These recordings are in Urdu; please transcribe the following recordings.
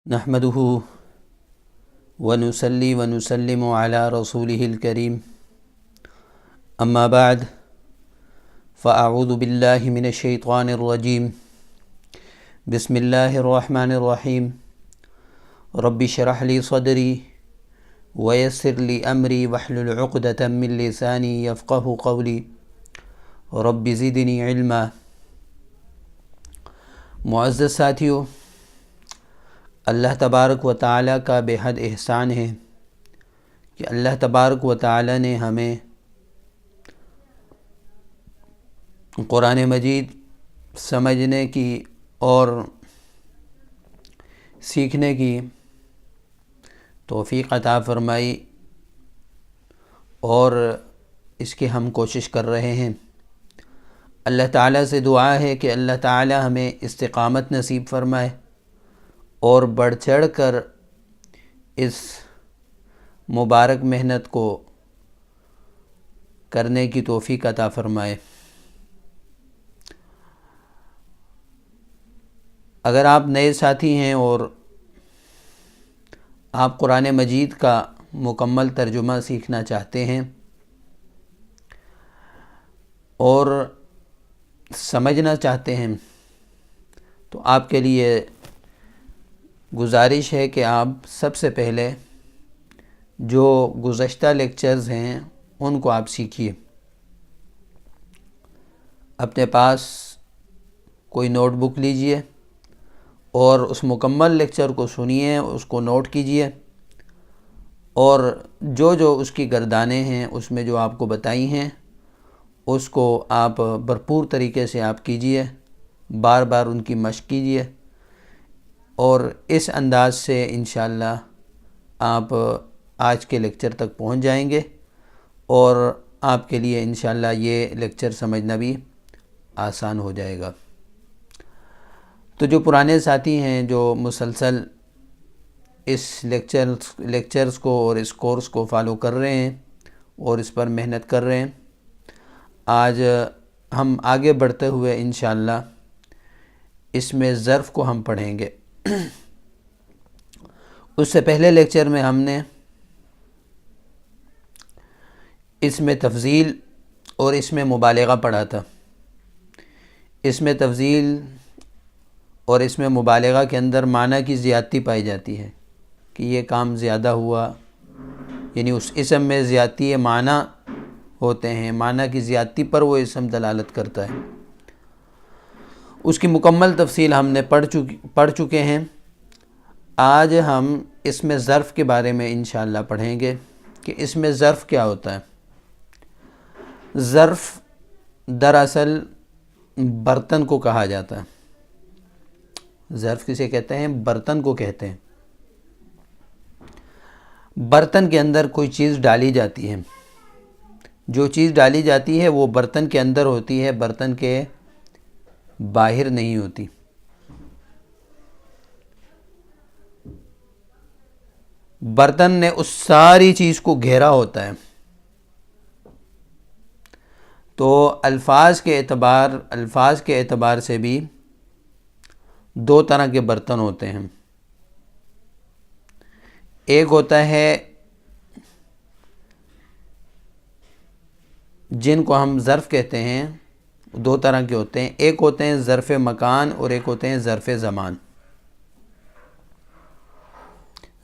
نحمده ونصلي ونسلم على رسوله الكريم اما بعد فاعوذ بالله من الشيطان الرجيم بسم الله الرحمن الرحيم رب اشرح لي صدري ويسر لي امري واحلل عقدة من لساني يفقهوا قولي رب زدني علما۔ معزز ساتھیو، اللہ تبارک و تعالیٰ کا بے حد احسان ہے کہ اللہ تبارک و تعالیٰ نے ہمیں قرآن مجید سمجھنے کی اور سیکھنے کی توفیق عطا فرمائی، اور اس کی ہم کوشش کر رہے ہیں۔ اللہ تعالیٰ سے دعا ہے کہ اللہ تعالیٰ ہمیں استقامت نصیب فرمائے اور بڑھ چڑھ کر اس مبارک محنت کو کرنے کی توفیق عطا فرمائے۔ اگر آپ نئے ساتھی ہیں اور آپ قرآن مجید کا مکمل ترجمہ سیکھنا چاہتے ہیں اور سمجھنا چاہتے ہیں، تو آپ کے لیے گزارش ہے کہ آپ سب سے پہلے جو گزشتہ لیکچرز ہیں ان کو آپ سیکھیے۔ اپنے پاس کوئی نوٹ بک لیجئے اور اس مکمل لیکچر کو سنیے، اس کو نوٹ کیجئے، اور جو جو اس کی گردانیں ہیں اس میں جو آپ کو بتائی ہیں اس کو آپ بھرپور طریقے سے آپ کیجئے، بار بار ان کی مشق کیجئے، اور اس انداز سے انشاءاللہ آپ آج کے لیکچر تک پہنچ جائیں گے، اور آپ کے لیے انشاءاللہ یہ لیکچر سمجھنا بھی آسان ہو جائے گا۔ تو جو پرانے ساتھی ہیں جو مسلسل اس لیکچرز کو اور اس کورس کو فالو کر رہے ہیں اور اس پر محنت کر رہے ہیں، آج ہم آگے بڑھتے ہوئے انشاءاللہ اس میں ظرف کو ہم پڑھیں گے۔ اس سے پہلے لیکچر میں ہم نے اس میں تفضیل اور اس میں مبالغہ پڑھا تھا۔ اس میں تفضیل اور اس میں مبالغہ کے اندر معنی کی زیادتی پائی جاتی ہے کہ یہ کام زیادہ ہوا، یعنی اس اسم میں زیادتی معنی ہوتے ہیں، معنی کی زیادتی پر وہ اسم دلالت کرتا ہے۔ اس کی مکمل تفصیل ہم نے پڑھ چکے ہیں۔ آج ہم اس میں ظرف کے بارے میں انشاءاللہ پڑھیں گے کہ اس میں ظرف کیا ہوتا ہے۔ ظرف دراصل برتن کو کہا جاتا ہے۔ ظرف کسے کہتے ہیں؟ برتن کو کہتے ہیں۔ برتن کے اندر کوئی چیز ڈالی جاتی ہے، جو چیز ڈالی جاتی ہے وہ برتن کے اندر ہوتی ہے، برتن کے باہر نہیں ہوتی۔ برتن نے اس ساری چیز کو گھیرا ہوتا ہے۔ تو الفاظ کے اعتبار سے بھی دو طرح کے برتن ہوتے ہیں۔ ایک ہوتا ہے جن کو ہم ظرف کہتے ہیں، دو طرح کے ہوتے ہیں، ایک ہوتے ہیں ظرف مکان اور ایک ہوتے ہیں ظرف زمان۔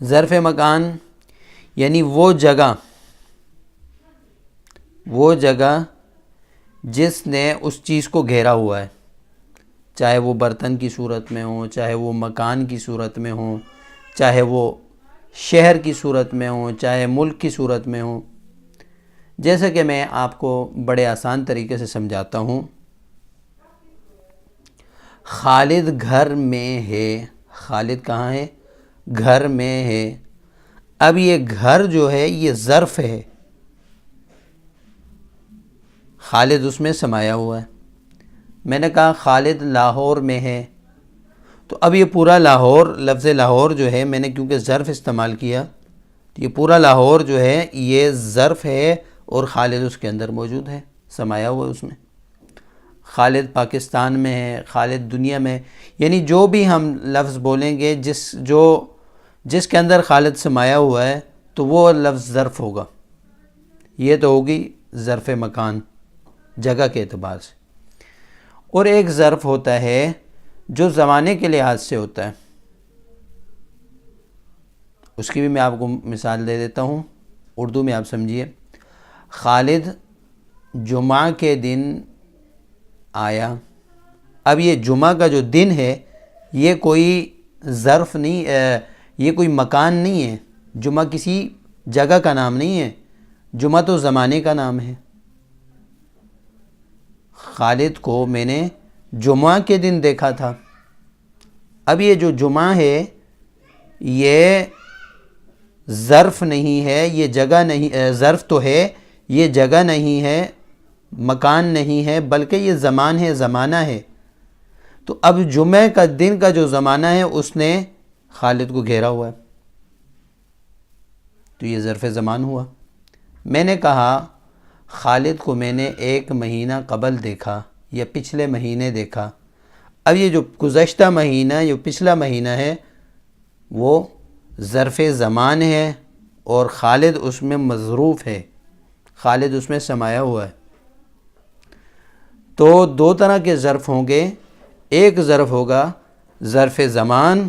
ظرف مکان یعنی وہ جگہ جس نے اس چیز کو گھیرا ہوا ہے، چاہے وہ برتن کی صورت میں ہو، چاہے وہ مکان کی صورت میں ہو، چاہے وہ شہر کی صورت میں ہو، چاہے ملک کی صورت میں ہو۔ جیسا کہ میں آپ کو بڑے آسان طریقے سے سمجھاتا ہوں، خالد گھر میں ہے۔ خالد کہاں ہے؟ گھر میں ہے۔ اب یہ گھر جو ہے یہ ظرف ہے، خالد اس میں سمایا ہوا ہے۔ میں نے کہا خالد لاہور میں ہے، تو اب یہ پورا لاہور، لفظ لاہور جو ہے میں نے کیونکہ ظرف استعمال کیا، تو یہ پورا لاہور جو ہے یہ ظرف ہے اور خالد اس کے اندر موجود ہے، سمایا ہوا ہے اس میں۔ خالد پاکستان میں ہے، خالد دنیا میں، یعنی جو بھی ہم لفظ بولیں گے جس کے اندر خالد سمایا ہوا ہے تو وہ لفظ ظرف ہوگا. یہ تو ہوگی ظرف مکان، جگہ کے اعتبار سے. اور ایک ظرف ہوتا ہے جو زمانے کے لحاظ سے ہوتا ہے، اس کی بھی میں آپ کو مثال دے دیتا ہوں، اردو میں آپ سمجھیے. خالد جمعہ کے دن آیا. اب یہ جمعہ کا جو دن ہے یہ کوئی ظرف نہیں، یہ کوئی مکان نہیں ہے، جمعہ کسی جگہ کا نام نہیں ہے، جمعہ تو زمانے کا نام ہے. خالد کو میں نے جمعہ کے دن دیکھا تھا. اب یہ جو جمعہ ہے یہ ظرف نہیں ہے، یہ جگہ نہیں، ظرف تو ہے، یہ جگہ نہیں ہے، مکان نہیں ہے، بلکہ یہ زمان ہے، زمانہ ہے. تو اب جمعہ کا دن کا جو زمانہ ہے اس نے خالد کو گھیرا ہوا ہے، تو یہ ظرف زمان ہوا. میں نے کہا خالد کو میں نے 1 مہینہ قبل دیکھا یا پچھلے مہینے دیکھا. اب یہ جو گزشتہ مہینہ، جو پچھلا مہینہ ہے وہ ظرف زمان ہے اور خالد اس میں مظروف ہے، خالد اس میں سمایا ہوا ہے. تو 2 طرح کے ظرف ہوں گے، ایک ظرف ہوگا ظرف زمان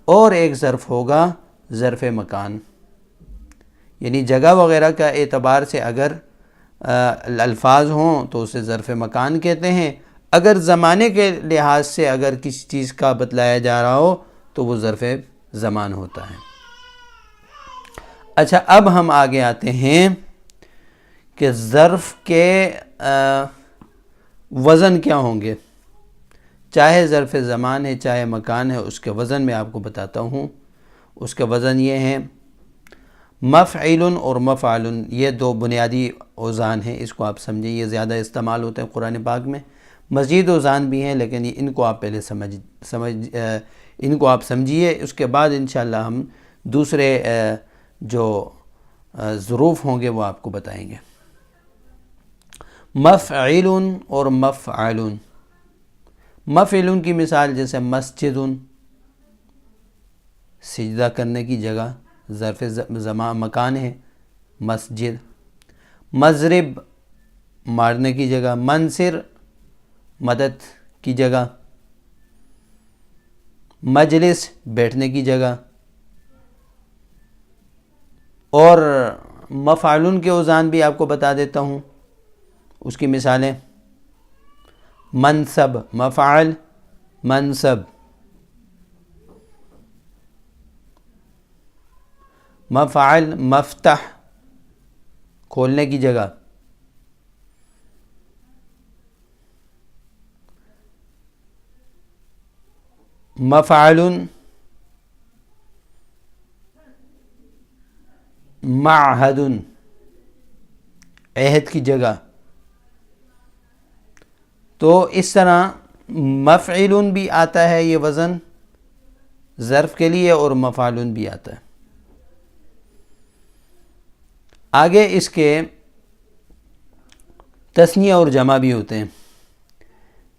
اور ایک ظرف ہوگا ظرف مکان. یعنی جگہ وغیرہ کا اعتبار سے اگر الفاظ ہوں تو اسے ظرف مکان کہتے ہیں، اگر زمانے کے لحاظ سے اگر کسی چیز کا بتلایا جا رہا ہو تو وہ ظرف زمان ہوتا ہے. اچھا، اب ہم آگے آتے ہیں کہ ظرف کے وزن کیا ہوں گے. چاہے ظرف زمان ہے چاہے مکان ہے، اس کے وزن میں آپ کو بتاتا ہوں. اس کے وزن یہ ہیں مفعل اور مفعل، یہ 2 بنیادی اوزان ہیں. اس کو آپ سمجھیں، یہ زیادہ استعمال ہوتے ہیں قرآن پاک میں. مزید اوزان بھی ہیں لیکن ان کو آپ پہلے ان کو آپ سمجھیے، اس کے بعد انشاءاللہ ہم دوسرے جو ظروف ہوں گے وہ آپ کو بتائیں گے. مفعل اور مفعل. مفعل کی مثال جیسے مسجد، سجدہ کرنے کی جگہ، ظرف مکان ہے مسجد. مضرب، مارنے کی جگہ. منصر، مدد کی جگہ. مجلس، بیٹھنے کی جگہ. اور مفعول کے اوزان بھی آپ کو بتا دیتا ہوں، اس کی مثالیں. منصب، مفعل منصب. مفعل مفتح، کھولنے کی جگہ. مفعل معہد، عہد کی جگہ. تو اس طرح مفعل بھی آتا ہے یہ وزن ظرف کے لیے اور مفعول بھی آتا ہے. آگے اس کے تثنیہ اور جمع بھی ہوتے ہیں.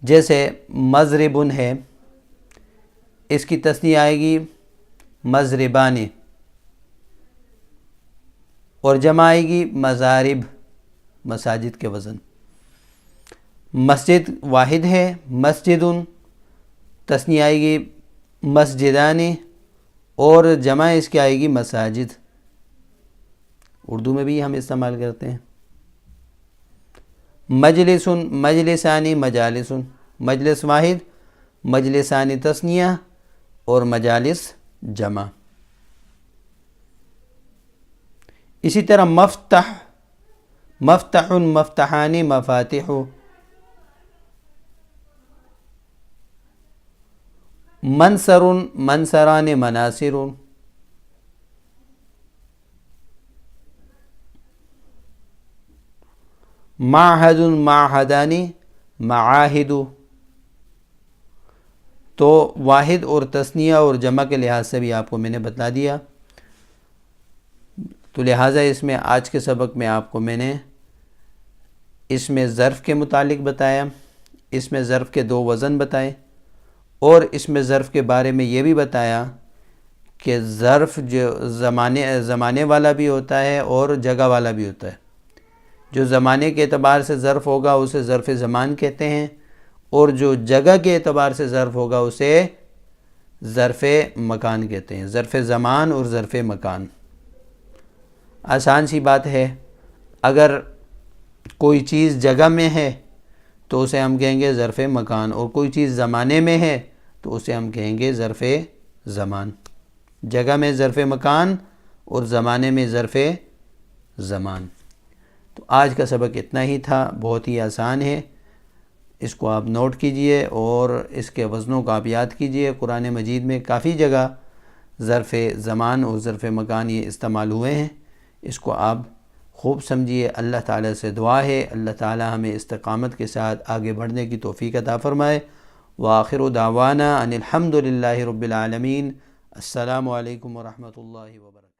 جیسے مضرب ہے، اس کی تثنیہ آئے گی مضربان اور جمع آئے گی مضارب، مساجد کے وزن. مسجد واحد ہے، مسجد، تثنیہ آئے گی مسجدان اور جمع اس کی آئے گی مساجد. اردو میں بھی ہم استعمال کرتے ہیں. مجلس، مجلسانی، مجالس. مجلس واحد، مجلسانی تثنیہ اور مجالس جمع. اسی طرح مفتح، مفتح، مفتحانی، مفاتح. منصر، منصران، مناصر. معہد، معہدان، معاہد. تو واحد اور تثنیہ اور جمع کے لحاظ سے بھی آپ کو میں نے بتلا دیا. تو لہٰذا اس میں آج کے سبق میں آپ کو میں نے اس میں ظرف کے متعلق بتایا، اس میں ظرف کے 2 وزن بتائے، اور اس میں ظرف کے بارے میں یہ بھی بتایا کہ ظرف جو زمانے والا بھی ہوتا ہے اور جگہ والا بھی ہوتا ہے۔ جو زمانے کے اعتبار سے ظرف ہوگا اسے ظرف زمان کہتے ہیں، اور جو جگہ کے اعتبار سے ظرف ہوگا اسے ظرف مکان کہتے ہیں۔ ظرف زمان اور ظرف مکان آسان سی بات ہے، اگر کوئی چیز جگہ میں ہے تو اسے ہم کہیں گے ظرف مکان، اور کوئی چیز زمانے میں ہے تو اسے ہم کہیں گے ظرف زمان۔ جگہ میں ظرف مکان اور زمانے میں ظرف زمان۔ تو آج کا سبق اتنا ہی تھا، بہت ہی آسان ہے، اس کو آپ نوٹ کیجئے اور اس کے وزنوں کو آپ یاد کیجئے۔ قرآن مجید میں کافی جگہ ظرف زمان اور ظرف مکان یہ استعمال ہوئے ہیں، اس کو آپ خوب سمجھیے۔ اللہ تعالیٰ سے دعا ہے اللہ تعالیٰ ہمیں استقامت کے ساتھ آگے بڑھنے کی توفیق عطا فرمائے۔ وآخر دعوانا ان الحمد للہ رب العالمین۔ السلام علیکم ورحمۃ اللہ وبرکاتہ۔